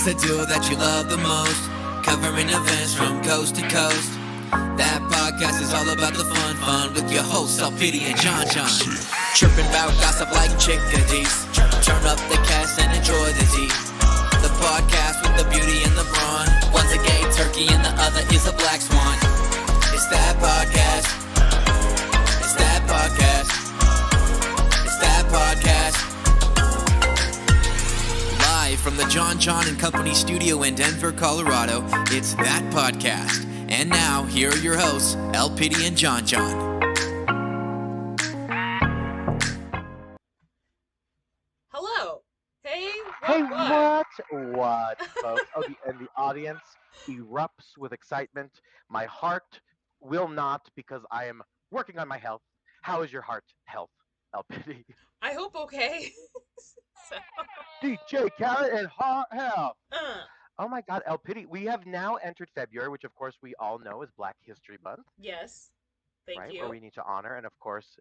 It's the duo that you love the most, covering events from coast to coast. That podcast is all about the fun with your hosts, Alpity and John. Chirping about gossip like chickadees. Turn up the cast and enjoy the tea. The podcast with the beauty and the brawn. One's a gay turkey and the other is a black swan. It's that podcast. It's that podcast. It's that podcast. Live from the John and Company studio in Denver, Colorado, it's That Podcast. And now, here are your hosts, Alpity and John. Hello. Hey, What, folks? And the audience erupts with excitement. My heart will not, because I am working on my health. How is your heart health, Alpity? I hope okay. DJ Khaled and Heart Health. Oh my God, Alpity, we have now entered February, which of course we all know is Black History Month. Yes. Thank you. Where we need to honor and of course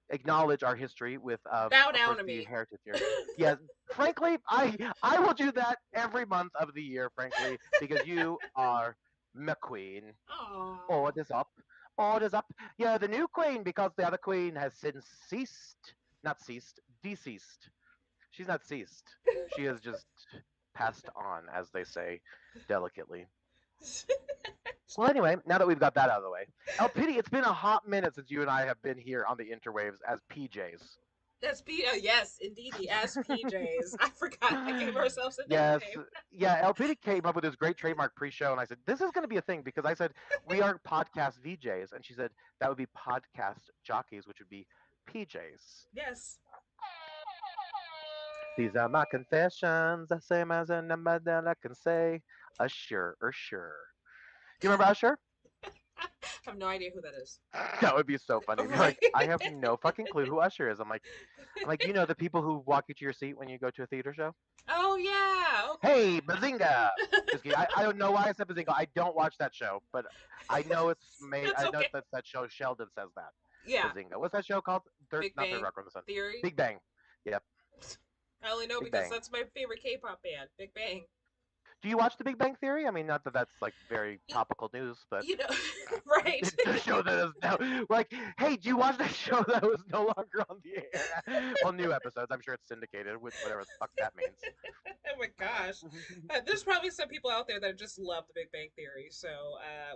acknowledge our history with bow down to me. Heritage Year. Yes, frankly, I will do that every month of the year, frankly, because you are my queen. Aww. Orders up. You're the new queen because the other queen has since deceased. She's not ceased. She has just passed on, as they say, delicately. Well, anyway, now that we've got that out of the way, Alpity, it's been a hot minute since you and I have been here on the interwaves as PJs. That's yes, indeed, as PJs. I forgot. I gave ourselves a yes, name. Yeah, Alpity came up with this great trademark pre-show, and I said, this is going to be a thing, because I said, we are podcast VJs, and she said, that would be podcast jockeys, which would be PJs. Yes. These are my confessions, the same as a number that I can say. Usher. Do you remember Usher? I have no idea who that is. That would be so funny. Right? Like, I have no fucking clue who Usher is. I'm like, you know, the people who walk you to your seat when you go to a theater show? Oh, yeah. Okay. Hey, Bazinga! Just kidding. I don't know why I said Bazinga. I don't watch that show, but I know it's made. That's I know okay. that's that show. Sheldon says that. Yeah. Bazinga. What's that show called? Big not Bang Third Rock from the Sun. Theory. Big Bang. Yep. I only know Big because Bang. that's my favorite K-pop band, Big Bang. Do you watch The Big Bang Theory? I mean, not that that's like very topical news, but You know, right? the show that is now like, hey, do you watch that show that was no longer on the air? Well, new episodes. I'm sure it's syndicated, with whatever the fuck that means. Oh my gosh, there's probably some people out there that just love The Big Bang Theory. So,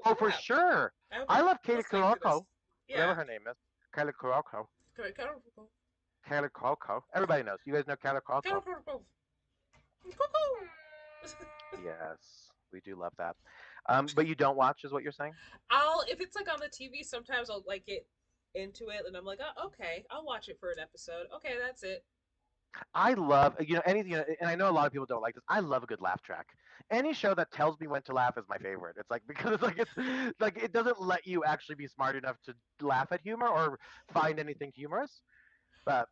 Oh, for sure. I love Katie listening to this. Kuroko. Yeah. Whatever her name is. Kayla Kuroko. Kayla Kuroko. Everybody knows. You guys know Kayla Kuroko? Yes, we do love that. But you don't watch, is what you're saying? If it's like on the TV, sometimes I'll like get into it, and I'm like, oh, okay, I'll watch it for an episode. Okay, that's it. I love, anything, and I know a lot of people don't like this. I love a good laugh track. Any show that tells me when to laugh is my favorite. It's like, because it's like it doesn't let you actually be smart enough to laugh at humor or find anything humorous. But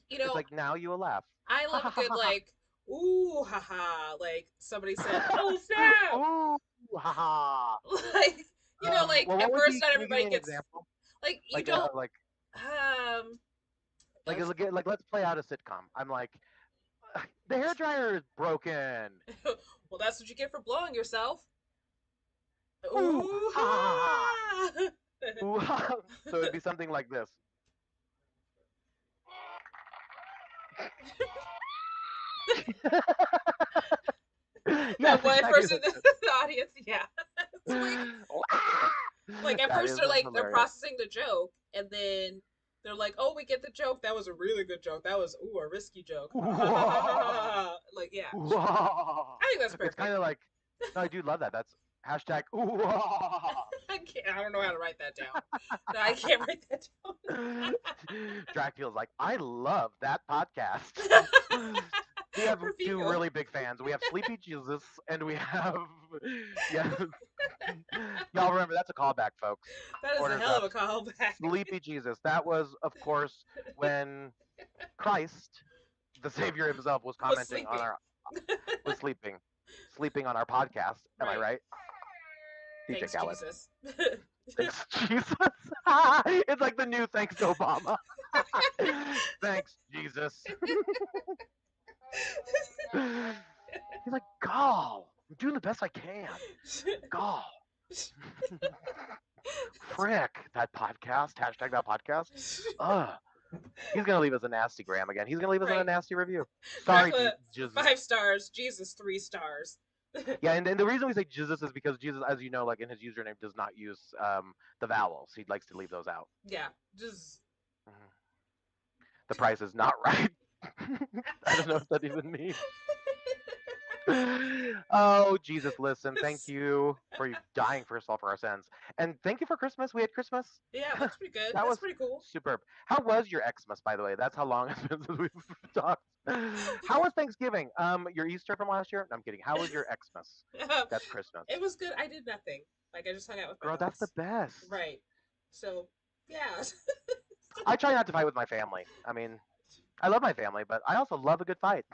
it's like, now you will laugh. I love a good like, ooh, haha, like somebody said, oh snap, ooh, haha. Like, like well, at first not can you give everybody me an gets example? like you Like, don't like um like let's play out a sitcom. I'm like, the hairdryer is broken. well, that's what you get for blowing yourself. Ooh, Ooh, ha. Ooh, ha. So it'd be something like this. Yeah, one person in the audience, yeah. Like at first they're processing the joke, and then they're like, oh, we get the joke. That was a really good joke. That was a risky joke. Like, yeah. I think that's perfect. It's kind of like, no, I do love that. That's hashtag. I don't know how to write that down. No, I can't write that down. Dracula's like, I love that podcast. We have two really big fans. We have Sleepy Jesus, and we have y'all remember, that's a callback, folks. That is a hell of a callback. Sleepy Jesus. That was, of course, when Christ, the Savior himself, was commenting on our sleeping on our podcast. Am I right? Thanks, DJ Khaled. Jesus. Thanks, Jesus. It's like the new thanks to Obama. Thanks, Jesus. He's like, "Gall, I'm doing the best I can. Gall, frick that podcast. Hashtag that podcast. Ugh." He's gonna leave us a nasty gram again. He's gonna leave us in a Right. nasty review. Sorry, Dracula, Jesus. 5 stars. Jesus, 3 stars. Yeah, and the reason we say Jesus is because Jesus, as you know, like in his username, does not use the vowels. He likes to leave those out. Yeah, just. Mhm. The price is not right. I don't know what that even means. Oh, Jesus, listen, thank you for you dying first of all for our sins. And thank you for Christmas. We had Christmas. Yeah, that's pretty good. That That's was pretty cool. superb. How was your Xmas, by the way? That's how long it's been since we've talked. How was Thanksgiving? Your Easter from last year? No, I'm kidding. How was your Xmas? That's Christmas. It was good. I did nothing. Like, I just hung out with my Girl, that's the dogs. best. Right. So, yeah. I try not to fight with my family. I mean, I love my family, but I also love a good fight.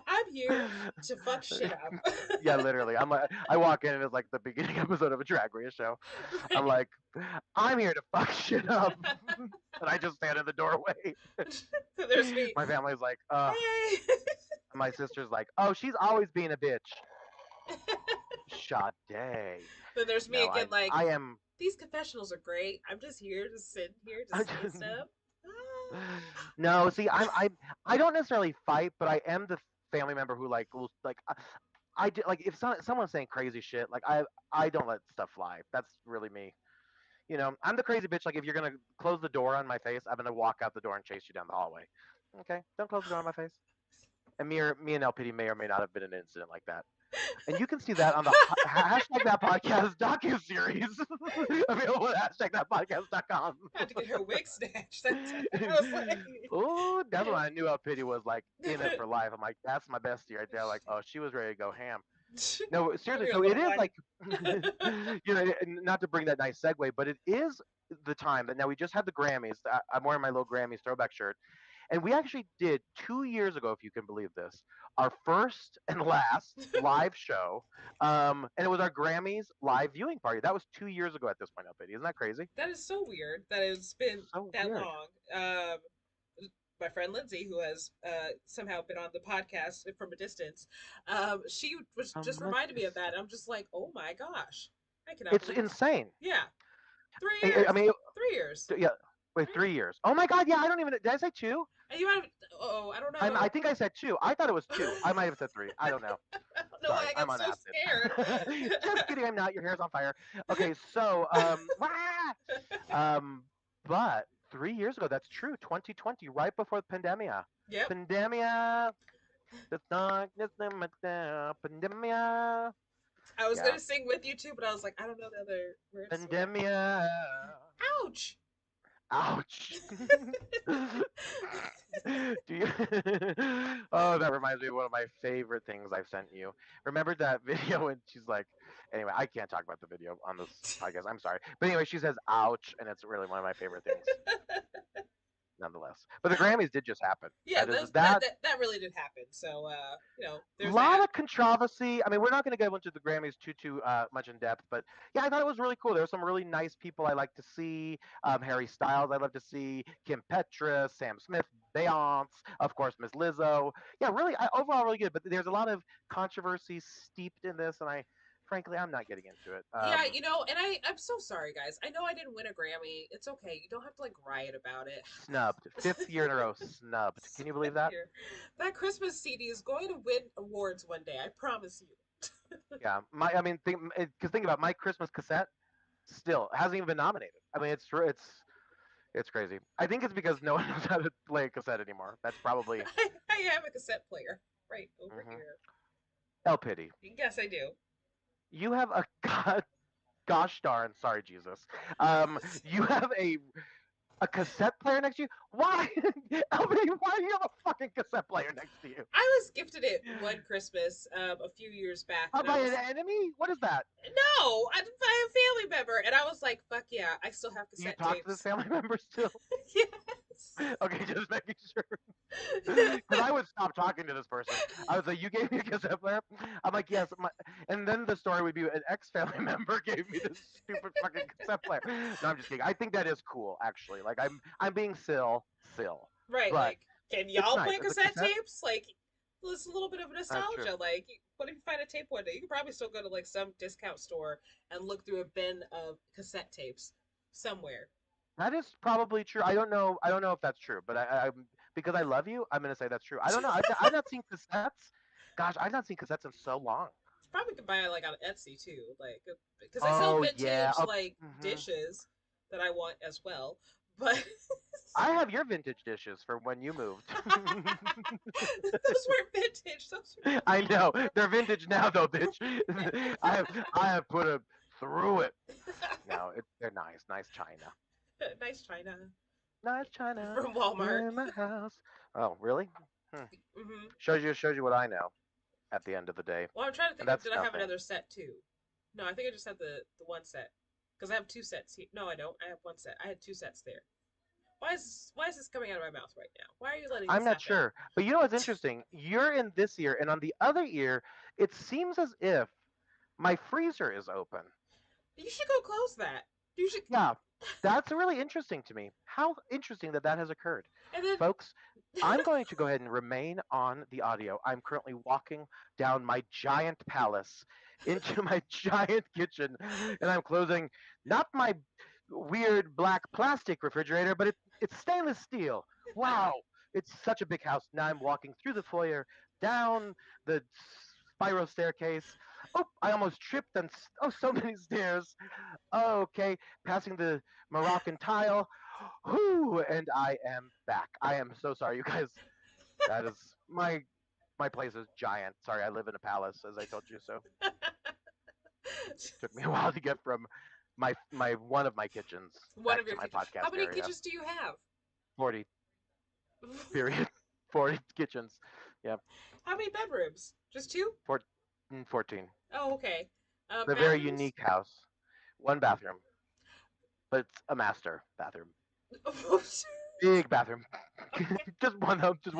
I'm here to fuck shit up. Yeah, literally. I'm like, I walk in and it's like the beginning episode of a Drag Race show. I'm like, I'm here to fuck shit up, and I just stand in the doorway. There's me. My family's like, Hey. my sister's like, oh, she's always being a bitch. Shot day. Then there's me No, again, like, I am. these confessionals are great. I'm just here to sit here to say stuff. No, see, I don't necessarily fight, but I am the family member who like will like I do like if someone's saying crazy shit, like I don't let stuff fly. That's really me. You know, I'm the crazy bitch. Like if you're gonna close the door on my face, I'm gonna walk out the door and chase you down the hallway. Okay, don't close the door on my face. And me and LPD may or may not have been an incident like that. And you can see that on the hashtag that podcast docu-series available at hashtag.podcast.com. I had to get her wig snatched. I was like, Oh, that's when I knew El Pity was like in it for life. I'm like, that's my bestie right there. Like, oh, she was ready to go ham. No, seriously. So it is like, you know, not to bring that nice segue, but it is the time that now we just had the Grammys. I'm wearing my little Grammys throwback shirt. And we actually did 2 years ago, if you can believe this, our first and last live show. And it was our Grammys live viewing party. That was 2 years ago at this point, LPD. Isn't that crazy? that is so weird that it's been So that weird. long. My friend Lindsay, who has somehow been on the podcast from a distance, she was just reminded me of that. I'm just like, oh my gosh, I cannot. It's believe insane. Yeah, 3 years. I mean, 3 years. yeah. Wait, 3 years. Oh my God! Yeah, I don't even. Did I say two? And you have. Oh, I don't know. I think I said two. I thought it was two. I might have said three. I don't know. No, Sorry, I I'm got on so acid. scared. Just kidding. I'm not. Your hair's on fire. Okay, so but 3 years ago, that's true. 2020, right before the pandemia. Yep. Pandemia. The darkness in my down. Pandemia. I was Yeah. gonna sing with you too, but I was like, I don't know the other words. Pandemia. Ouch. Ouch. Do you? Oh, that reminds me of one of my favorite things I've sent you. Remember that video when she's like, anyway, I can't talk about the video on this podcast. I'm sorry, but anyway, she says "ouch," and it's really one of my favorite things, nonetheless. But the Grammys did just happen. Yeah, that that really did happen. So you know, a there's lot that. of controversy. I mean, we're not going to go into the Grammys too much in depth, but yeah, I thought it was really cool. There were some really nice people I like to see. Harry Styles, I love to see. Kim Petras, Sam Smith, Beyonce, of course, Miss Lizzo. Yeah, really, overall really good. But there's a lot of controversy steeped in this, and frankly, I'm not getting into it. Yeah, you know, and I'm so sorry, guys. I know I didn't win a Grammy. It's okay. You don't have to like riot about it. Snubbed. 5th year in a row, snubbed. Can you believe that? Here. That Christmas CD is going to win awards one day. I promise you. Yeah, because think about my Christmas cassette. Still hasn't even been nominated. I mean, it's crazy. I think it's because no one knows how to play a cassette anymore. That's probably I have a cassette player right over here. El Pity. Yes, I do. You have a gosh darn, sorry Jesus. You have a cassette player next to you? Why? El Pity, why do you have a fucking cassette player next to you? I was gifted it one Christmas a few years back. and By I was- an enemy? What is that? No, by a family member, and I was like, "Fuck yeah, I still have Do you cassette talk tapes." to this family member still? Yes. Okay, just making sure. Because I would stop talking to this person. I was like, "You gave me a cassette player?" I'm like, "Yes." And then the story would be an ex-family member gave me this stupid fucking cassette player. No, I'm just kidding. I think that is cool, actually. Like I'm being silly. Right, But like Can It's y'all nice. play As a cassette cassette, tapes? Like, it's a little bit of that's true. nostalgia. Like, what if you find a tape one day? You can probably still go to like some discount store and look through a bin of cassette tapes somewhere. That is probably true. I don't know. I don't know if that's true, but I'm because I love you. I'm gonna say that's true. I don't know. I've not seen cassettes. Gosh, I've not seen cassettes in so long. Probably could buy it like on Etsy too, like because they sell Oh yeah. vintage Oh, like hmm. dishes that I want as well. But I have your vintage dishes from when you moved. those weren't vintage. Those I know they're vintage now, though, bitch. I have put them through it. were No, they're nice, nice china, nice china nice china from Walmart. in the house. Oh, really? Hmm. Hmm. Shows you what I know at the end of the day, Well, I'm trying to and think of that's did I have nothing. another set too? No, I think I just had the one set because I have two sets here. No, I don't. I have one set. I had two sets there. Why is this coming out of my mouth right now? Why are you letting I'm this not happen? sure, but you know what's interesting? You're in this ear, and on the other ear, it seems as if my freezer is open. You should go close that. You should. Yeah, that's really interesting to me. How interesting that that has occurred. And then Folks, I'm going to go ahead and remain on the audio. I'm currently walking down my giant palace into my giant kitchen, and I'm closing not my weird black plastic refrigerator, but it's stainless steel. Wow, it's such a big house. Now I'm walking through the foyer, down the spiral staircase. Oh, I almost tripped on oh so many stairs. Okay, passing the Moroccan tile. Whoo, and I am back. I am so sorry, you guys. That is my place is giant. Sorry, I live in a palace, as I told you. So took me a while to get from my one of my kitchens one back of to your my kitchens. How podcast many area. kitchens do you have? 40 period. 40 kitchens. Yeah, How many bedrooms? Just two? 14. Oh, okay. A very Bathrooms? unique house. One bathroom, but it's a master bathroom. Big bathroom. Just one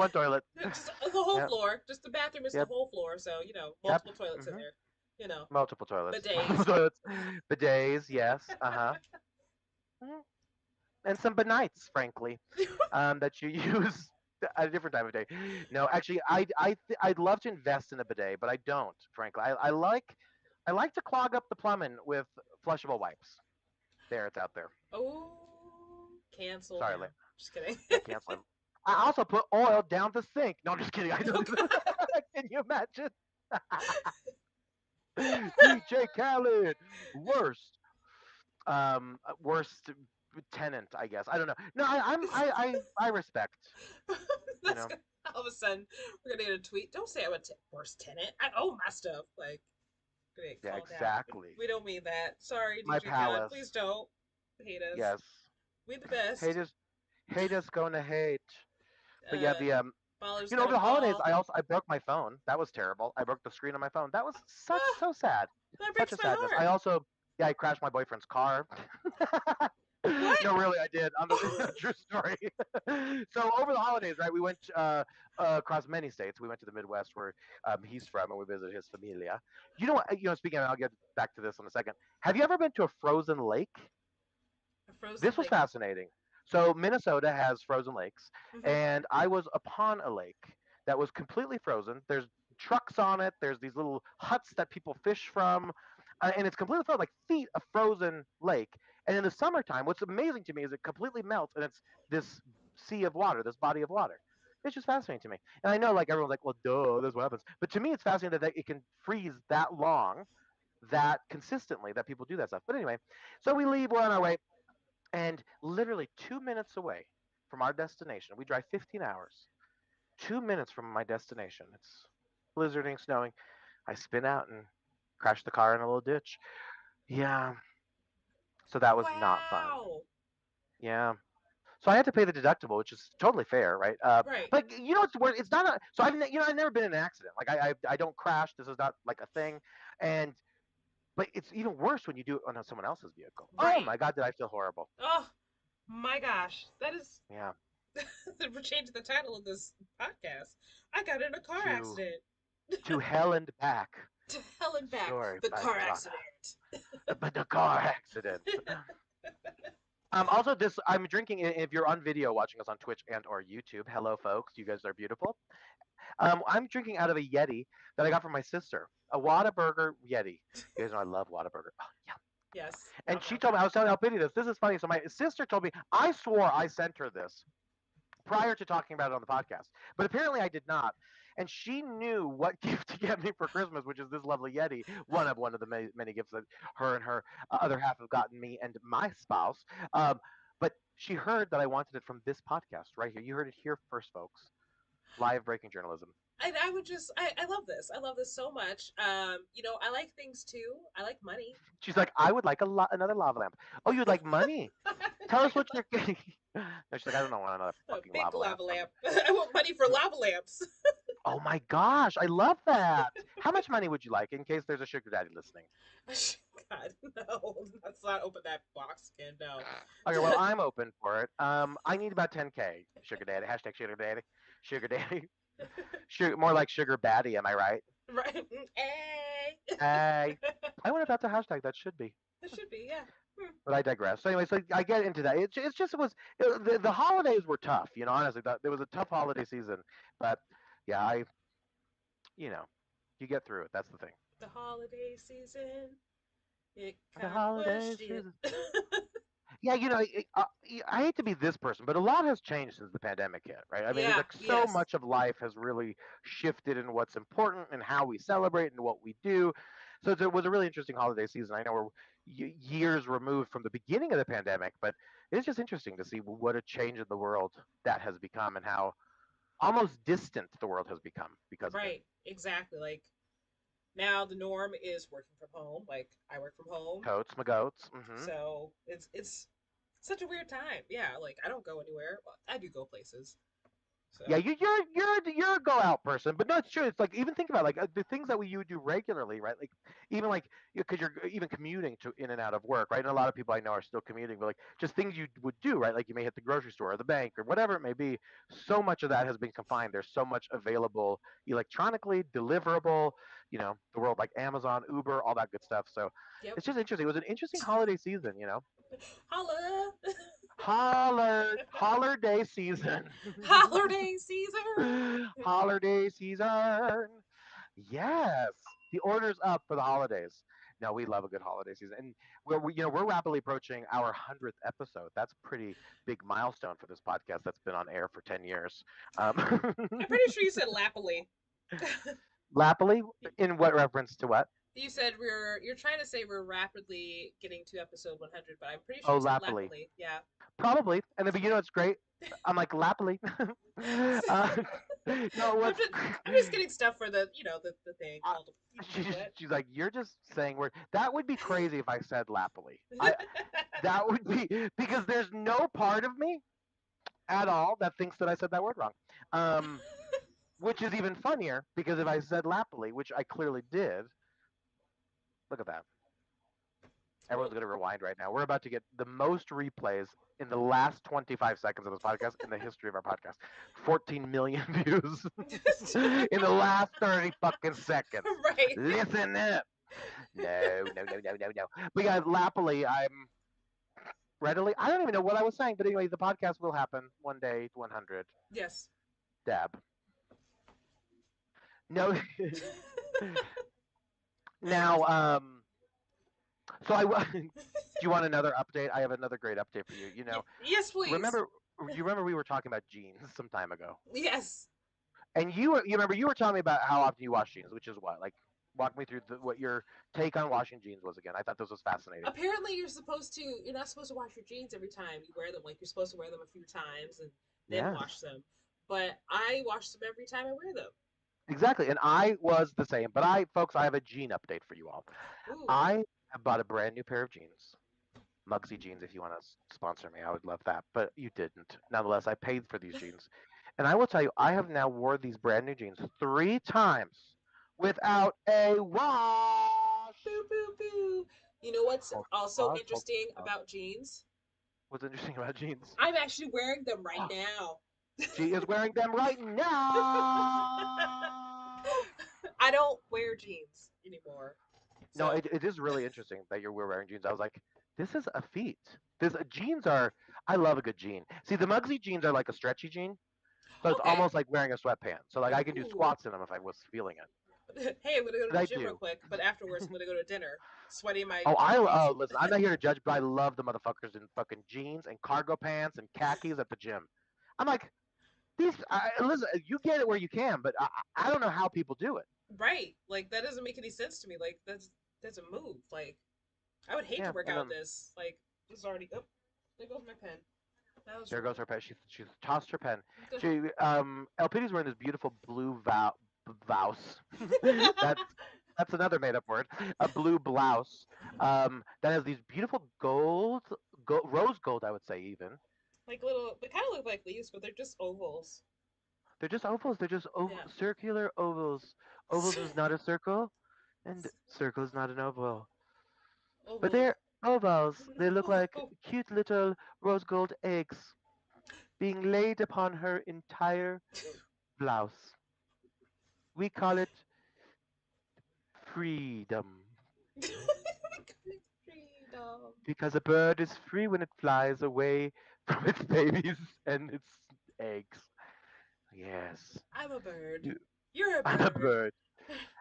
toilet. Just the whole Yep, floor. Just the bathroom is the yep, whole floor, so yep. multiple toilets in Hmm. there. You know, Multiple toilets. Multiple bidets. toilets. Bidets, yes. Uh-huh. Mhm. And some benites, frankly, that you use at a different time of day. No, actually, I'd love to invest in a bidet, but I don't, frankly. I like to clog up the plumbing with flushable wipes. There, it's out there. Oh, cancel Sorry, him. Just kidding. yeah, cancel it. I also put oil down the sink. No, I'm just kidding. I don't. Can you imagine? DJ Khaled, worst. Worst tenant, I guess. I don't know. No, I respect. You That's know, gonna, all of a sudden we're gonna get a tweet. Don't say I'm a worst tenant. I own my stuff. Like, gonna get yeah, called out. exactly. We don't mean that. Sorry, My DJ Khaled. palace. Please don't hate us. Yes, We the best. haters, haters gonna hate. But yeah, Uh, the Baller's you know, over gonna the holidays, fall. I broke my phone. That was terrible. I broke the screen on my phone. That was Ah, so sad. that Such breaks a my sadness. I heart. also yeah, I crashed my boyfriend's car. What? No, really, I did. On the true story. So over the holidays, right, we went across many states. We went to the Midwest, where he's from, and we visited his familia. You know what? You know, speaking of, I'll get back to this in a second. Have you ever been to a frozen lake? A frozen This was lake. fascinating. So Minnesota has frozen lakes, Hmm. and I was upon a lake that was completely frozen. There's trucks on it. There's these little huts that people fish from, and it's completely frozen, like feet of frozen lake. And in the summertime, what's amazing to me is it completely melts, and it's this sea of water, this body of water. It's just fascinating to me. And I know, like everyone's like, "Well, duh, this is what happens." But to me, it's fascinating that it can freeze that long, that consistently, that people do that stuff. But anyway, so we leave. We're on our way, and literally 2 minutes away from our destination, we drive 15 hours. 2 minutes from my destination, it's blizzarding, snowing. I spin out and crash the car in a little ditch. Yeah, so that was not fun. Wow. Yeah. So I had to pay the deductible, which is totally fair, right? Right. But you know, it's worth. It's not a. So I've never been in an accident. Like I don't crash. This is not like a thing, and but it's even worse when you do it on someone else's vehicle. Oh Right. my God, did I feel horrible? Oh my gosh. That is. Yeah. We're changing the title of this podcast. I got in a car To accident. to hell and back. To hell and back. Story The by car Donna. accident. But the car accident. Also, this I'm drinking. If you're on video watching us on Twitch and or YouTube, hello, folks. You guys are beautiful. I'm drinking out of a Yeti that I got from my sister, a Whataburger Yeti. You guys know I love Whataburger. Oh, yeah. Yes. And Love she them. told me, I was telling Alpini this. This is funny. So my sister told me, I swore I sent her this prior to talking about it on the podcast, but apparently I did not. And she knew what gift to get me for Christmas, which is this lovely Yeti, one of the many gifts that her and her other half have gotten me and my spouse. But she heard that I wanted it from this podcast right here. You heard it here first, folks. Live breaking journalism. And I would just, I love this. I love this so much. I like things too. I like money. She's like, I would like another lava lamp. Oh, you'd like money? Tell us what you're getting. No, she's like, I don't want another A fucking big lava lamp. I want money for lava lamps. Oh my gosh, I love that. How much money would you like in case there's a sugar daddy listening? God, no. Let's not open that box again. No. Okay, well, I'm open for it. I need about 10K. Sugar daddy. Hashtag sugar daddy. Sugar daddy. Sugar, more like sugar baddie, am I right? Right. Hey. Hey. I wonder if that's a hashtag. That should be. It should be, yeah. But I digress. So anyway, so I get into that. It's just the holidays were tough. Honestly, there was a tough holiday season. But yeah, you get through it. That's the thing. The holiday season. It The kind holiday of season. Yeah, I hate to be this person, but a lot has changed since the pandemic hit, right? I mean, Yeah, so yes. much of life has really shifted in what's important and how we celebrate and what we do. So it was a really interesting holiday season. I know we're years removed from the beginning of the pandemic, but it's just interesting to see what a change in the world that has become and how almost distant the world has become because of it. Right, exactly. Like now the norm is working from home. Like I work from home. Totes, my goats. Hmm. So it's such a weird time. Yeah, like I don't go anywhere. Well, I do go places. So Yeah, you're a go out person, but no, it's true. It's like even think about like the things that you would do regularly, right? Like even like because you're even commuting to in and out of work, right? And a lot of people I know are still commuting, but like just things you would do, right? Like you may hit the grocery store or the bank or whatever it may be. So much of that has been confined. There's so much available electronically, deliverable. The world like Amazon, Uber, all that good stuff. So yep. it's just interesting. It was an interesting holiday season. Holla. Holiday season. Holiday season. Holiday season. Yes, the order's up for the holidays. No, we love a good holiday season, and we're rapidly approaching our 100th episode. That's a pretty big milestone for this podcast that's been on air for 10 years. I'm pretty sure you said lappily. Lappily, in what reference to what? You said you're trying to say we're rapidly getting to episode 100, but I'm pretty sure Oh, you said lappily. lappily. Yeah. Probably, and then but it's great. I'm like lappily. No, I'm just getting stuff for the the thing called. She's like, you're just saying word. That would be crazy if I said lappily. That would be because there's no part of me at all that thinks that I said that word wrong. Which is even funnier because if I said lappily, which I clearly did, look at that. Everyone's going to rewind right now. We're about to get the most replays in the last 25 seconds of this podcast in the history of our podcast. 14 million views in the last 30 fucking seconds. Right. Listen up. No. But yeah, lappily, I'm readily. I don't even know what I was saying, but anyway, the podcast will happen one day, 100. Yes. Dab. No. Now, so do you want another update? I have another great update for you. Yes, please. You remember we were talking about jeans some time ago. Yes. And you remember you were telling me about how often you wash jeans, which is what? Like walk me through what your take on washing jeans was again. I thought this was fascinating. Apparently you're not supposed to wash your jeans every time you wear them. Like you're supposed to wear them a few times and then wash them. But I wash them every time I wear them. Exactly. And I was the same. But I have a jean update for you all. Ooh. I have bought a brand new pair of jeans. Mugsy Jeans, if you want to sponsor me, I would love that. But you didn't. Nonetheless, I paid for these jeans. And I will tell you, I have now wore these brand new jeans 3 times without a wash. Boo, boo, boo. You know what's also interesting about jeans? What's interesting about jeans? I'm actually wearing them right now. She is wearing them right now. I don't wear jeans anymore. So. No, it is really interesting that you're wearing jeans. I was like, This is a feat. This jeans are. I love a good jean. See, the Mugsy jeans are like a stretchy jean, so it's Okay. almost like wearing a sweatpants. So like I can do Ooh. squats in them if I was feeling it, Hey, I'm gonna go to and the I gym real do. quick, but afterwards I'm gonna go to dinner, sweaty in my Oh, jammies. listen, I'm not here to judge, but I love the motherfuckers in fucking jeans and cargo pants and khakis at the gym. I'm like, listen, you get it where you can, but I don't know how people do it. Right. Like that doesn't make any sense to me. Like that's a move. Like I would hate to Yeah, work and out then this. Like this is already oh, there goes my pen. That was there goes rude. her pen. She's tossed her pen. She LPD's wearing this beautiful blue blouse. that's that's another made up word. A blue blouse that has these beautiful rose gold, I would say even. Like little they kinda look like leaves, but they're just ovals. They're just ovals. They're just Yeah. circular ovals. Ovals is not a circle, and circle is not an oval. But Ovals. they're ovals. They look like Oh, cute little rose gold eggs being laid upon her entire blouse. We call it freedom freedom. because a bird is free when it flies away from its babies and its eggs. Yes, I'm a bird. you- You're a I'm a bird. bird.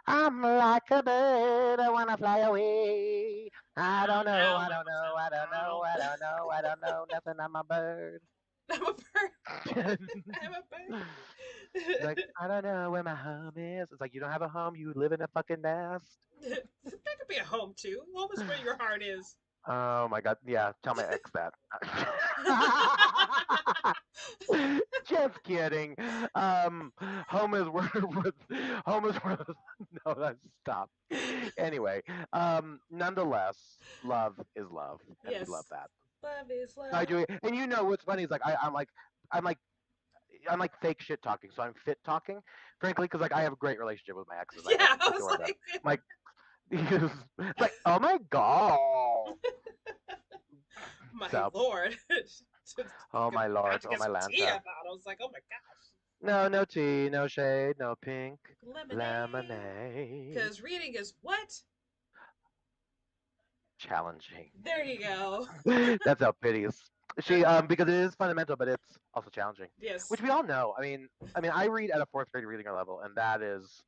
I'm like a bird. I wanna fly away. I don't I'm know. I howling don't know. I don't know. myself I out. don't know. I don't know nothing. I'm a bird. I'm a bird. She's I'm a bird. like, I don't know where my home is. It's like you don't have a home. You live in a fucking nest. That could be a home too. Home is where your heart is. Oh my god. Yeah. Tell my ex that. Just kidding. Um, home is where home is where no, that's stop. Anyway, nonetheless, love is love, and we love Yes. that. Love is I love. do, and you know what's funny is like I'm like I'm like fake shit talking, so I'm fit talking, frankly, because like I have a great relationship with my exes. I Yeah, I was adore them. like, Like, it's like, oh my god. my So, lord. oh my I had lord, to oh get my some tea Lanta. up out. I was like, oh my gosh. No, no tea, no shade, no pink Lemonade. lemonade. Because reading is what? Challenging. There you go. That's how piteous. She because it is fundamental, but it's also challenging, Yes. which we all know. I mean, I read at a fourth grade reading level, and that is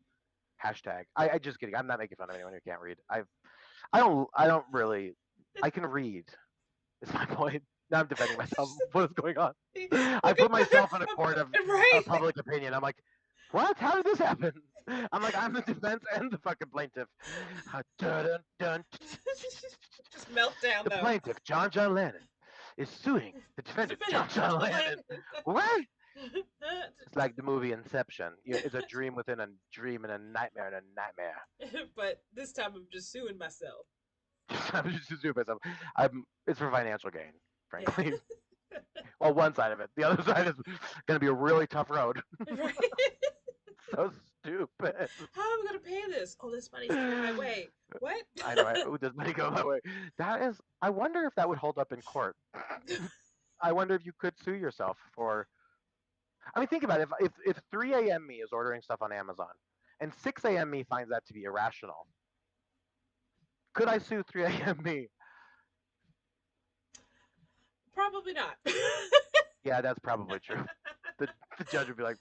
hashtag. I just kidding. I'm not making fun of anyone who can't read. I don't really. I can read. Is my point. Now I'm defending myself. What is going on? I Look put at myself in a court right. of public opinion. I'm like, what? How did this happen? I'm like, I'm the defense and the fucking plaintiff. Dun, dun, dun. Just melt down The though. plaintiff, John Lennon, is suing the defendant, Defendant John John Lennon. Lennon. What? It's like the movie Inception. It's a dream within a dream and a nightmare and a nightmare. But this time I'm just suing myself. I'm just doing myself. It's for financial gain, Yeah. frankly. Well, one side of it. The other side is going to be a really tough road. Right? So stupid. How am I gonna pay this? Oh, this money's coming my way. What? I know. Ooh, does money go that way? That is. I wonder if that would hold up in court. I wonder if you could sue yourself for. I mean, think about it. If 3 a.m. me is ordering stuff on Amazon, and 6 a.m. me finds that to be irrational, could I sue 3 a.m. me? Probably not. Yeah, that's probably true. The, the judge would be like,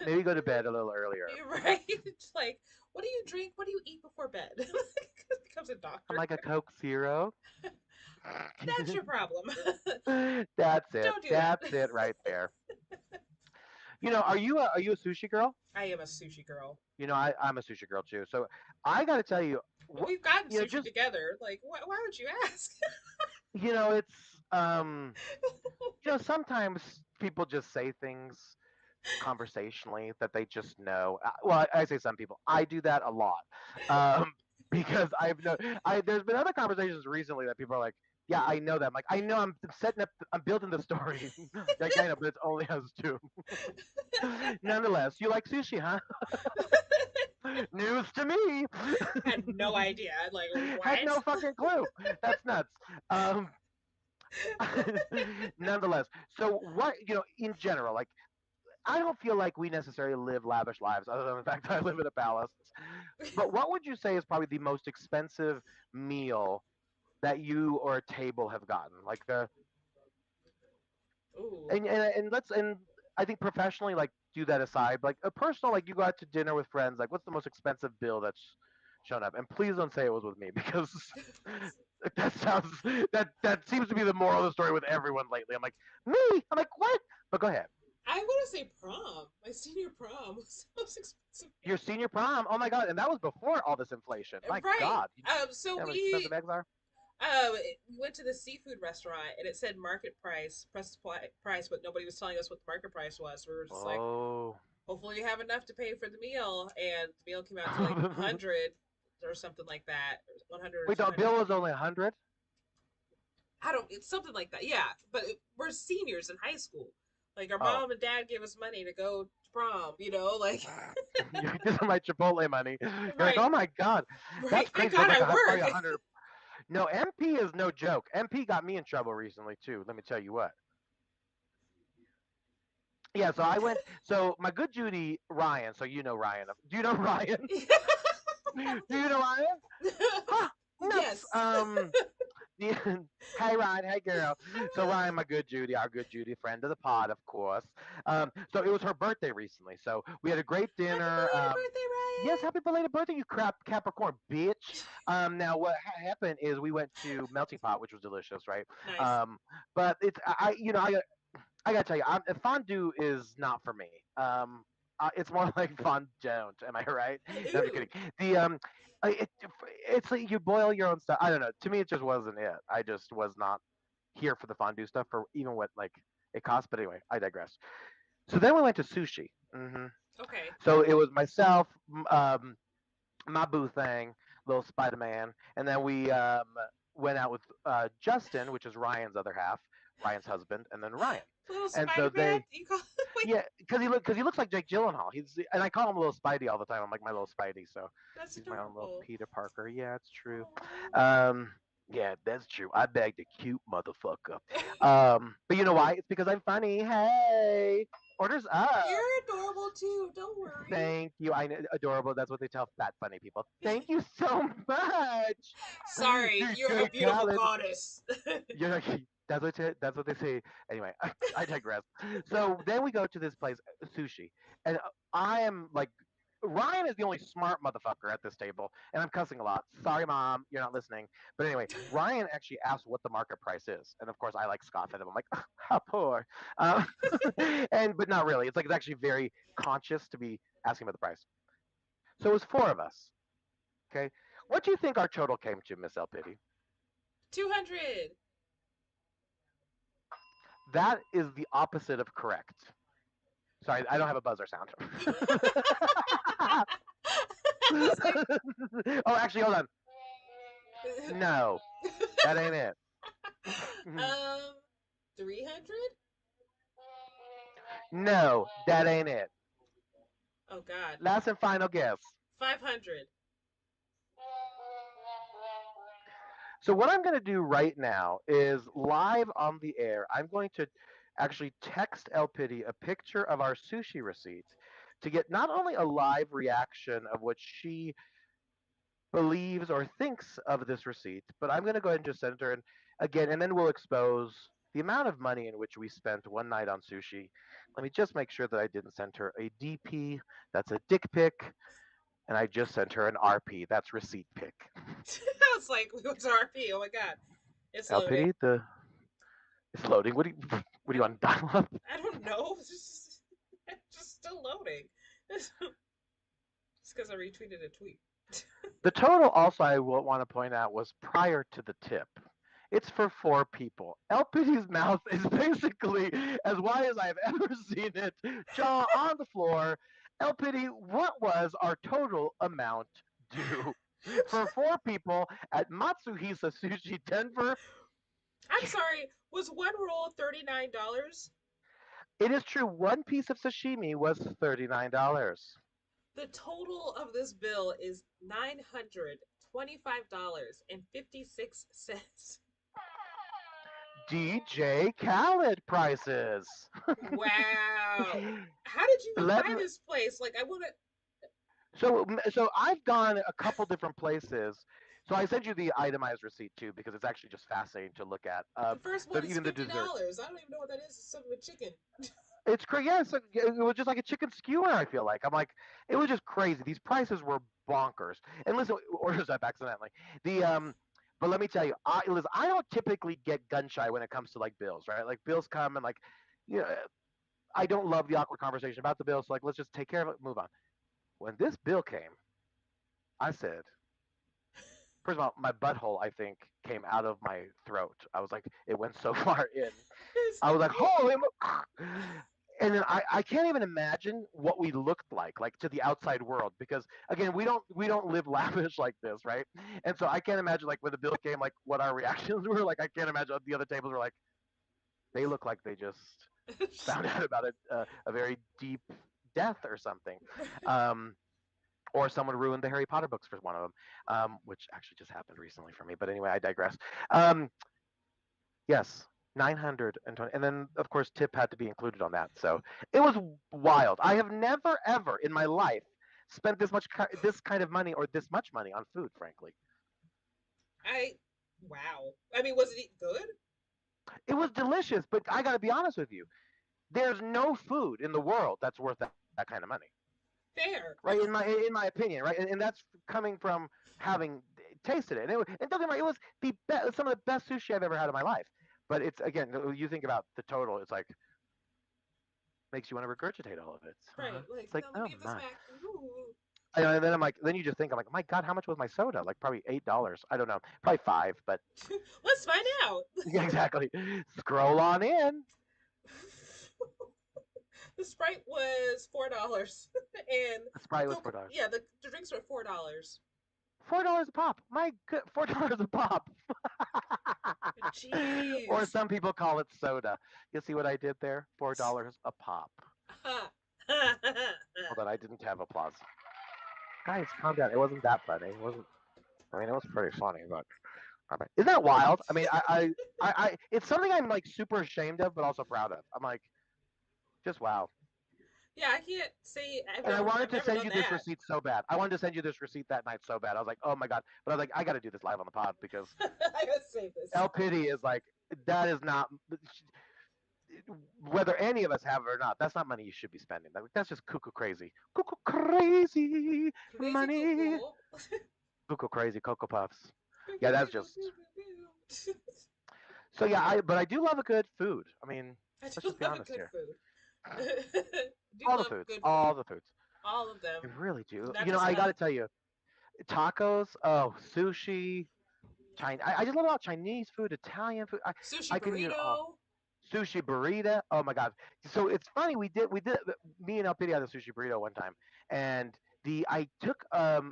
maybe go to bed a little earlier. Right? It's like, what do you drink? What do you eat before bed? Becomes a I'm doctor. like a Coke Zero. That's your problem. That's it. Don't do that. That's it right there. Are you a sushi girl? I am a sushi girl. I'm a sushi girl too. So I got to tell you, We've gotten sushi just together. Like, why would you ask? it's sometimes people just say things conversationally that they just know. Well, I say some people. I do that a lot because there's been other conversations recently that people are like, yeah, I know that. I'm like, I know I'm building the story. Like, I know, but it's only us two. Nonetheless, you like sushi, huh? News to me. Had no idea. Like, Had no what? fucking clue. That's nuts. Um, nonetheless, so what in general, like I don't feel like we necessarily live lavish lives, other than the fact that I live in a palace. But what would you say is probably the most expensive meal that you or a table have gotten? Like Ooh. and I think professionally, like do that aside. Like a personal, like you go out to dinner with friends. Like what's the most expensive bill that's shown up? And please don't say it was with me because that sounds that seems to be the moral of the story with everyone lately. I'm like me. I'm like what? But go ahead. I want to say prom. My senior prom was the most expensive. Your senior prom. Oh my god! And that was before all this inflation. My Right. god. So You know how we expensive eggs are? we went to the seafood restaurant and it said market price, price, but nobody was telling us what the market price was. We were just like, Oh. hopefully you have enough to pay for the meal, and the meal came out to like 100 or something like that, 100 or Wait, the 200. bill was only 100. I don't. It's something like that. Yeah, but we're seniors in high school. Like our Oh. mom and dad gave us money to go to prom. Like This is my Chipotle money. You're like, right, oh my god, right. that's Thank crazy. So God it's like I probably work. 100. No, MP is no joke. MP got me in trouble recently too. Let me tell you what. Yeah, so I went. So my good Judy Ryan. So you know Ryan. Do you know Ryan? Do you know Ryan? Huh, nuts. Yes. Yeah, hey Ryan, hey girl. So Ryan, my good Judy, our good Judy, friend of the pod, of course. So it was her birthday recently. So we had a great Happy dinner. belated birthday, Yes, Ryan. happy belated birthday, you crap Capricorn bitch. Now what happened is we went to Melting Pot, which was delicious, right? Nice. Um, but it's I gotta tell you, fondue is not for me. It's more like fondant. Am I right? No, I'm just Ooh. kidding. The it, it's like you boil your own stuff. I don't know. To me, it just wasn't it. I just was not here for the fondue stuff for even what like it cost. But anyway, I digress. So then we went to sushi. Okay. So it was myself, my boo thing, little Spider Man, and then we went out with Justin, which is Ryan's other half, Ryan's husband, and then Ryan. Little And so Spider Man. they, You call wait. yeah, because he looks like Jake Gyllenhaal. And I call him little Spidey all the time. I'm like my little Spidey, so That's he's my own little adorable. Peter Parker. Yeah, it's true. Aw. Um, yeah, that's true. I bagged a cute motherfucker. But you know why? It's because I'm funny. Hey, orders up. You're adorable too. Don't worry. Thank you. I know, adorable. That's what they tell fat funny people. Thank you so much. Sorry, You're you're a good, beautiful Khaled. goddess. You're like, that's what they say. Anyway, I digress. So then we go to this place, sushi, and I am like, Ryan is the only smart motherfucker at this table, and I'm cussing a lot. Sorry, mom, you're not listening. But anyway, Ryan actually asked what the market price is, and of course I like scoff at him. I'm like, how poor, um, and but not really. It's like it's actually very conscious to be asking about the price. So it was four of us. Okay, what do you think our total came to, Miss Elpity? 200. That is the opposite of correct. Sorry, I don't have a buzzer sound. I was like, Oh, actually, hold on. No, that ain't it. 300? No, that ain't it. Oh God. Last and final guess. 500. So what I'm going to do right now is live on the air. I'm going to actually text El Pity a picture of our sushi receipt to get not only a live reaction of what she believes or thinks of this receipt, but I'm going to go ahead and just send her. And again, and then we'll expose the amount of money in which we spent one night on sushi. Let me just make sure that I didn't send her a DP. That's a dick pic. And I just sent her an RP. That's receipt pic. I was like, what's RP? Oh my God. It's loading. LPD, it's loading. What do you want? Dial up? I don't know. It's just still loading. Just because I retweeted a tweet. The total also I will want to point out was prior to the tip. It's for four people. LPD's mouth is basically as wide as I've ever seen it, jaw on the floor. LPD, what was our total amount due? For four people at Matsuhisa Sushi Denver, I'm sorry. Was one roll $39? it is true one piece of sashimi was $39. The total of this bill is $925.56. DJ Khaled prices. Wow. How did you even Let find me- this place? Like, I want to. so I've gone a couple different places. So I sent you the itemized receipt too because it's actually just fascinating to look at. The first one But is even the $50. dessert, I don't even know what that is. It's something with chicken. it's crazy. Yeah, it was just like a chicken skewer. I feel like I'm like it was just crazy. These prices were bonkers. And listen, orders up accidentally. The but let me tell you, listen, I don't typically get gun shy when it comes to like bills, right? Like bills come and like, you know, I don't love the awkward conversation about the bill. So like, let's just take care of it, move on. When this bill came, I said, first of all, my butthole, I think, came out of my throat. I was like, it went so far in. I was like, holy. And then I can't even imagine what we looked like to the outside world because again we don't live lavish like this, right? And so I can't imagine like when the bill came like what our reactions were. Like I can't imagine the other tables were like they look like they just found out about a very deep death or something. Um, or someone ruined the Harry Potter books for one of them, which actually just happened recently for me. But anyway, I digress. Um, yes, 920, and then of course tip had to be included on that. So it was wild. I have never ever in my life spent this kind of money or this much money on food. Frankly, I wow. I mean, was it good? it was delicious. But I got to be honest with you, there's no food in the world that's worth that kind of money. Fair. Right in my opinion, right, and that's coming from having tasted it. And don't get me wrong, it was some of the best sushi I've ever had in my life. But it's again, you think about the total, it's like makes you want to regurgitate all of it. Right. Like, It's like, now let oh me have this my. back. Ooh. And then I'm like, then you just think, I'm like, my God, how much was my soda? Like probably $8. I don't know, probably five, but Let's find out. yeah, exactly. Scroll on in. The Sprite was $4, and The Sprite was $4. yeah, the drinks were $4. $4 a pop. My good, $4 a pop. Or Jeez. some people call it soda. You see what I did there? $4 a pop. Hold on, I didn't have applause. Guys, calm down. It wasn't that funny. It wasn't. I mean, it was pretty funny, but isn't that wild? I mean, it's something I'm like super ashamed of, but also proud of. I'm like, just wow. Yeah, I can't say And I wanted I've to never send done you this that. receipt so bad. I wanted to send you this receipt that night so bad. I was like, oh my God. But I was like, I got to do this live on the pod because I gotta save this. El Pity is like, that is not, whether any of us have it or not, that's not money you should be spending. That's just cuckoo crazy. Cuckoo crazy Crazy money. Coco. Cuckoo crazy Cocoa Puffs. Yeah, that's just. So yeah, but I do love a good food. I mean, I let's do just be love a honest good here. food. Do All the love foods, good all food. the foods. All of them. I really do. Not You know, just I got one. to tell you, tacos, oh, sushi, China. I just love about Chinese food, Italian food. Sushi I can eat it all. burrito. Sushi burrito. Oh my God. So it's funny. We did. Me and Elpidia had a sushi burrito one time, and I took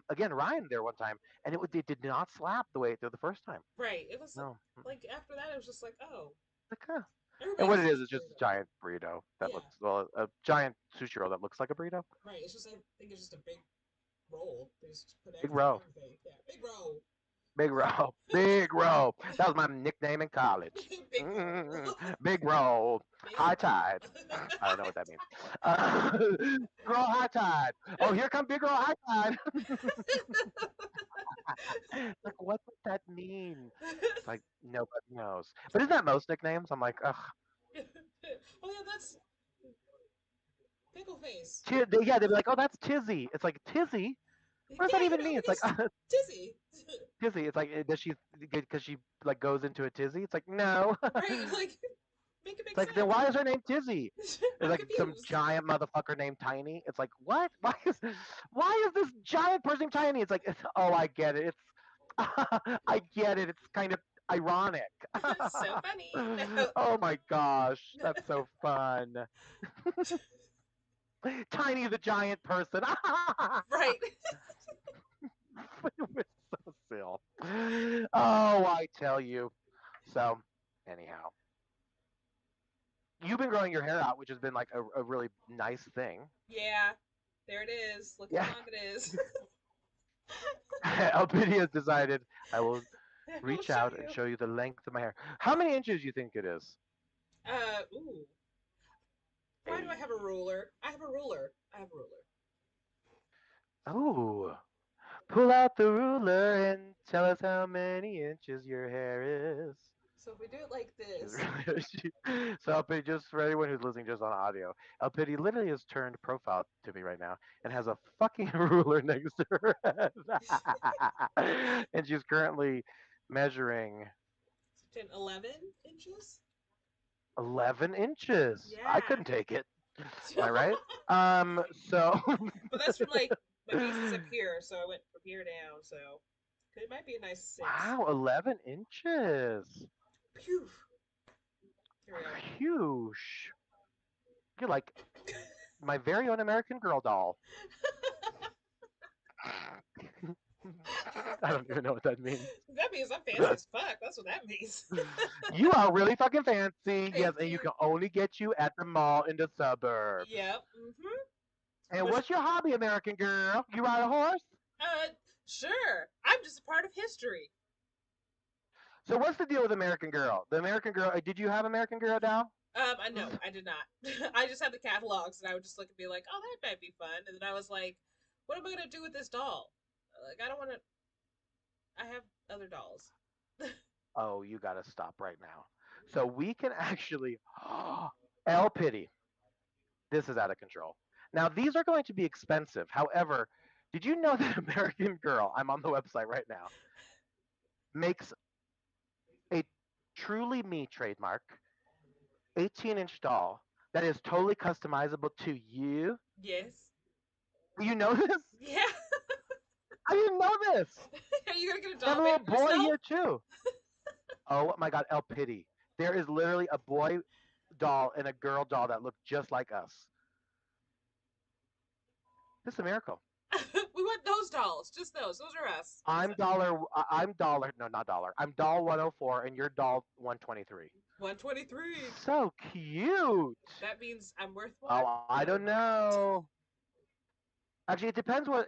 again Ryan there one time, and it did not slap the way it did the first time. Right. It was No. like after that, it was just like, oh, Like, huh. And everybody what has it a is sushi just a burrito. giant burrito that Yeah. looks well, a giant sushi roll that looks like a burrito. Right. It's just I think it's just a big roll. They just put Big everything, row. everything. Yeah, big roll. Big roll. Big roll. That was my nickname in college. Big roll. Big roll. Big High tide. I don't know what that means. Big roll high tide. Oh, here come big roll high tide. Like, what does that mean? It's like nobody knows. But isn't that most nicknames? I'm like, ugh. Oh yeah, that's pickle face. Yeah, they'd be like, oh, that's Tizzy. It's like Tizzy. What does that Yeah, even mean? It's like because Tizzy. tizzy. It's like does she because she like goes into a tizzy? It's like no. Right, like make it It's make like then sense. why is her name Tizzy? There's I'm like some confused. giant motherfucker named Tiny. It's like what? Why is this giant person named Tiny? It's like oh I get it. It's I get it. It's kind of ironic. So funny. Oh my gosh, that's so fun. Tiny the giant person. Right. It was so silly. Oh, I tell you. So, anyhow, you've been growing your hair out, which has been like a really nice thing. Yeah. There it is. Look Yeah. how long it is. Elpidia has decided I will I'll reach show out you. and show you the length of my hair. How many inches do you think it is? Ooh. Why do I have a ruler? I have a ruler. I have a ruler. Oh, Pull out the ruler and tell us how many inches your hair is. So if we do it like She's this, really, so Elpidi, just for anyone who's listening just on audio, Elpidi literally has turned profile to me right now and has a fucking ruler next to her head. And she's currently measuring 10, 11 inches. 11 inches. I Yeah. couldn't take it. Am I right? So But that's from like my base is up here, so I went from here down. So it might be a nice 6. wow, 11 inches. Phew. Here we go. Huge. You're like my very own American Girl doll. I don't even know what that means. That means I'm fancy as fuck. That's what that means. You are really fucking fancy. Thank Yes, and you you. can only get you at the mall in the suburbs. Yep. Mm-hmm. And what's your hobby, American girl? You ride a horse? Sure. I'm just a part of history. So what's the deal with American Girl? The American Girl. Did you have American Girl doll? No, I did not. I just had the catalogs, and I would just look and be like, "Oh, that might be fun." And then I was like, "What am I gonna do with this doll? Like, I don't want to. I have other dolls." Oh, you gotta stop right now. So we can actually. El Pity. This is out of control. Now these are going to be expensive. However, did you know that American Girl? I'm on the website right now. Makes a truly me trademark 18-inch doll that is totally customizable to you. Yes. You know this? Yeah. I didn't know this. Are you gonna get a I have doll a made little of boy yourself? here too. Oh my God, El Pity. There is literally a boy doll and a girl doll that look just like us. This is a miracle. We want those dolls. Just those. Those are us. I'm dollar. I'm dollar. No, not dollar. I'm doll 104, and you're doll 123. 123. So cute. That means I'm worth more. Oh, I don't know. Actually, it depends what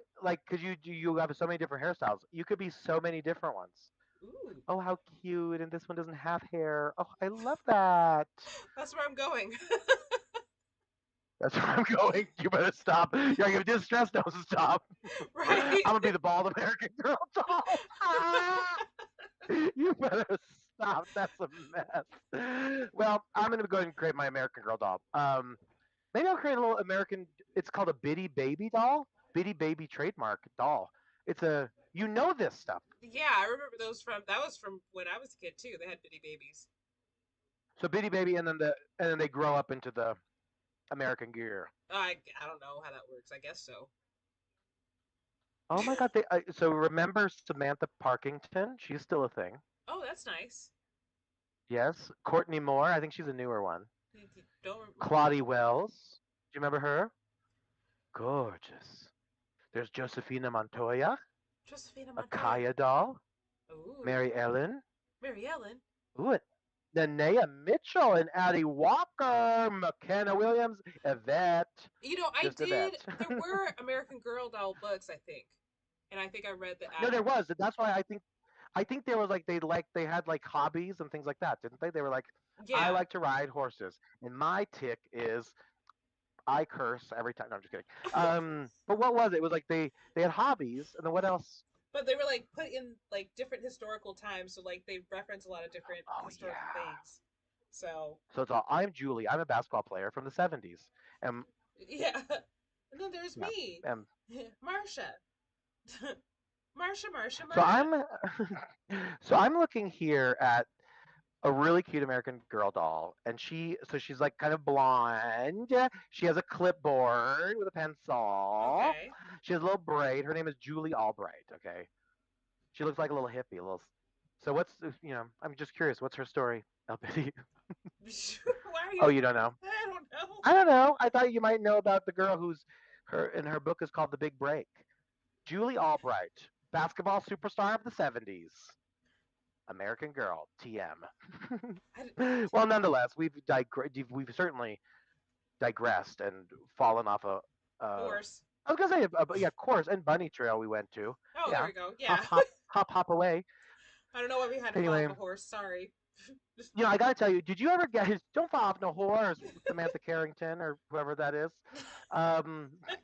because you have so many different hairstyles. You could be so many different ones. Ooh. Oh, how cute! And this one doesn't have hair. Oh, I love that. That's where I'm going. That's where I'm going. You better stop. You're gonna distress. Don't stop. Right. I'm gonna be the bald American Girl doll. You better stop. That's a mess. Well, I'm gonna go ahead and create my American Girl doll. Maybe I'll create a little American. It's called a Bitty Baby doll. Bitty Baby trademark doll. It's a. You know this stuff. Yeah, I remember those from. That was from when I was a kid too. They had bitty babies. So Bitty Baby, and then they grow up into the American Girl. I don't know how that works. I guess so. Oh my God! So remember Samantha Parkington? She's still a thing. Oh, that's nice. Yes, Courtney Moore. I think she's a newer one. Don't. Claudie Wells. Do you remember her? Gorgeous. There's Josefina Montoya, Josephina a Montoya. Kaya doll, Ooh. Mary Ellen. Mary Ellen. Ooh, Nanea Mitchell and Addie Walker, McKenna Williams, Yvette. You know, I Just did. Yvette. There were American Girl doll books, I think, and I think I read the. No, there was. That's why I think there was they had like hobbies and things like that, didn't they? They were like, Yeah. I like to ride horses, and my tick is I curse every time. No, I'm just kidding. But what was it? It was like they had hobbies, and then what else? But they were like put in like different historical times, so like they reference a lot of different historical things. So it's all I'm Julie. I'm a basketball player from the 70s, and yeah. And then there's me, Marsha. Marsha. So I'm looking here at a really cute American Girl doll, and she's like kind of blonde. She has a clipboard with a pencil. Okay. She has a little braid. Her name is Julie Albright. Okay. She looks like a little hippie. So what's I'm just curious. What's her story, Elpidi? Why are you? Oh, you don't know? I don't know. I don't know. I thought you might know about the girl who's her book is called The Big Break. Julie Albright, basketball superstar of the 70s. American Girl, TM. Well, nonetheless, we've certainly digressed and fallen off a horse. I was gonna say, course and bunny trail we went to. Oh, yeah. There we go. Yeah. Hop away. I don't know why we had to Anyway. follow a horse. Sorry. I gotta tell you, did you ever get Don't Fall Off No Horse, Samantha Carrington or whoever that is,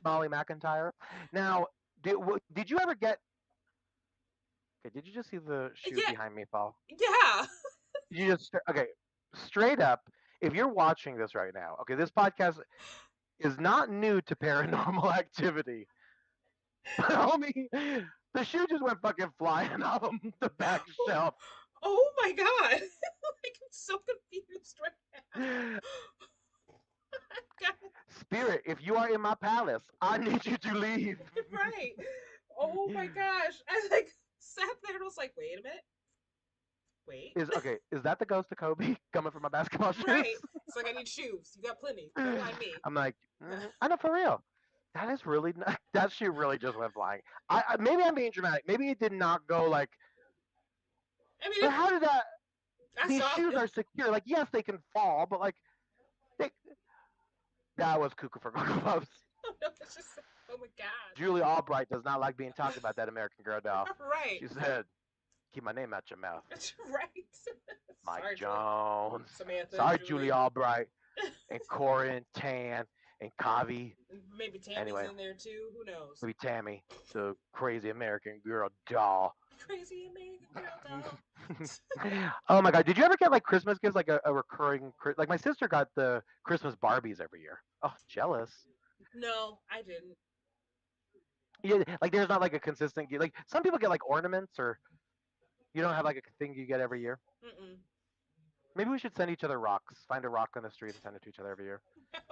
Molly McIntyre? Now, did you ever get Okay, did you just see the shoe Yeah. behind me fall? Yeah. You just okay, straight up. If you're watching this right now, okay, this podcast is not new to paranormal activity. But homie, the shoe just went fucking flying off of the back shelf. Oh my god. Like I'm so confused right now. God. Spirit, if you are in my palace, I need you to leave. Right. Oh my gosh. I like sat there and was like, wait a minute. Wait. Is that the ghost of Kobe coming from my basketball shoes? Right. It's like I need shoes. You got plenty. Don't mind me. I'm like, I know for real. That is really not, that shoe really just went flying. Maybe I'm being dramatic. Maybe it did not go like. I mean, But how did that? I These saw shoes it. are secure. Like yes, they can fall, but like, they, that was cuckoo for Cocoa Puffs. Oh, no, it's just, oh my god. Julie Albright does not like being talked about that American Girl doll. Right. She said, "Keep my name out your mouth." Right. Mike Sorry, Jones. Samantha. Sorry, Julie Albright. And Corin, Tan, and Kavi. Maybe Tammy's Anyway. in there too. Who knows? Maybe Tammy, the crazy American Girl doll. Crazy American Girl doll. Oh my god, did you ever get like Christmas gifts, like a recurring, like my sister got the Christmas Barbies every year. Oh, jealous. No, I didn't. Yeah, like there's not like a consistent gift. Like some people get like ornaments, or you don't have like a thing you get every year. Mm-mm. Maybe we should send each other rocks. Find a rock on the street and send it to each other every year.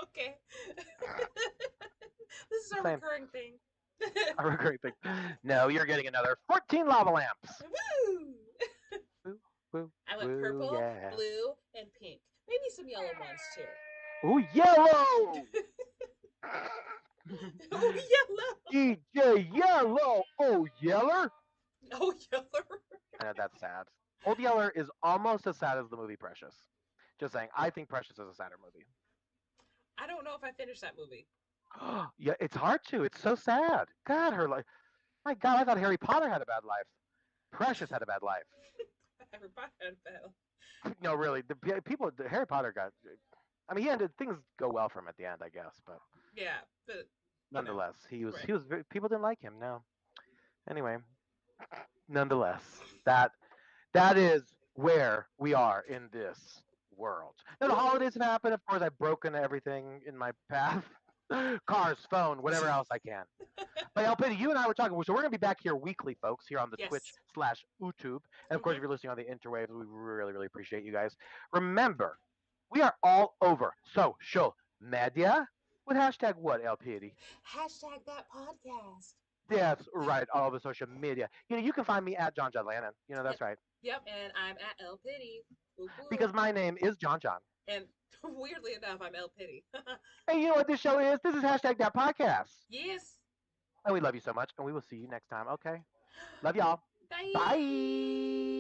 Okay. This is our Same. recurring thing. A recurring thing. No, you're getting another 14 lava lamps. Woo! Woo, I went woo, purple, yeah. blue, and pink. Maybe some yellow ones too. Ooh, yellow. Oh, yellow! DJ Yellow. Oh, Yeller. Oh, yellow! I know that's sad. Old Yeller is almost as sad as the movie Precious. Just saying, I think Precious is a sadder movie. I don't know if I finished that movie. Yeah, it's hard to. It's so sad. God, her life. My God, I thought Harry Potter had a bad life. Precious had a bad life. Everybody had a No, really, the Harry Potter got. I mean, things go well for him at the end, I guess, but Yeah, but nonetheless, he was Right. people didn't like him. No. Anyway, nonetheless, that is where we are in this world. Now the holidays have happened. Of course, I've broken everything in my path. Cars, phone, whatever else I can. But Elpidi, you and I were talking, so we're going to be back here weekly, folks, here on the Yes. Twitch/YouTube. And of course, Mhm. if you're listening on the interwebs, we really, really appreciate you guys. Remember, we are all over social media with hashtag what, Elpidi? hashtag that podcast. That's right, all over social media. You can find me at John John Lannon. That's right. Yep, and I'm at El Pity. Woo woo. Because my name is John John. And weirdly enough, I'm El Pity. And you know what this show is? This is hashtag that podcast. Yes. And we love you so much, and we will see you next time, okay? Love y'all. Bye. Bye.